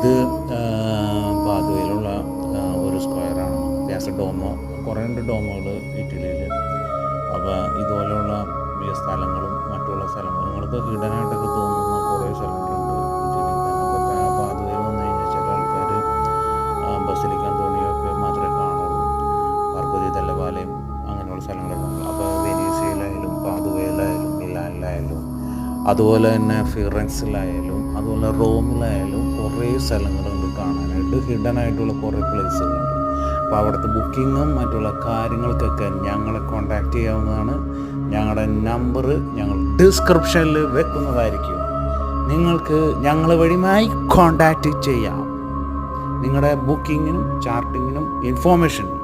ഇത് പാതുവയിലുള്ള ഒരു സ്ക്വയറാണ്. വ്യാസ ഡോമോ കുറേ ഉണ്ട് ഡോമുകൾ ഇറ്റലിയിൽ. അപ്പോൾ ഇതുപോലെയുള്ള ഈ സ്ഥലങ്ങളും മറ്റുള്ള സ്ഥലങ്ങളും നിങ്ങൾക്ക് ഹിഡനായിട്ടൊക്കെ തോന്നുന്ന കുറേ സ്ഥലങ്ങളുണ്ട് ഇറ്റലിയിൽ തന്നെ. അപ്പോൾ പാതുവയിൽ വന്നു കഴിഞ്ഞാൽ ചില ആൾക്കാർ ബസിലിക്ക അന്തോണിയൊക്കെ മാത്രമേ കാണുള്ളൂ. പാർക്കോ ദി ദെല്ല വാലയും അങ്ങനെയുള്ള സ്ഥലങ്ങളൊക്കെ ഉണ്ട്. അപ്പോൾ വെനീസിയയിലായാലും പാതുവയിലായാലും മിലാനിലായാലും അതുപോലെ തന്നെ ഫിറൻസിലായാലും അതുപോലെ റോമിലായാലും കുറേ സ്ഥലങ്ങളുണ്ട് കാണാനായിട്ട്. ഹിഡനായിട്ടുള്ള കുറേ പ്ലേസുകളുണ്ട്. അപ്പോൾ അവിടുത്തെ ബുക്കിങ്ങും മറ്റുള്ള കാര്യങ്ങൾക്കൊക്കെ ഞങ്ങളെ കോൺടാക്റ്റ് ചെയ്യാവുന്നതാണ്. ഞങ്ങളുടെ നമ്പർ ഞങ്ങൾ ഡിസ്ക്രിപ്ഷനിൽ വെക്കുന്നതായിരിക്കും. നിങ്ങൾക്ക് ഞങ്ങൾ വഴിയുമായി കോൺടാക്റ്റ് ചെയ്യാം. നിങ്ങളുടെ ബുക്കിങ്ങിനും ചാർട്ടിങ്ങിനും ഇൻഫോർമേഷനും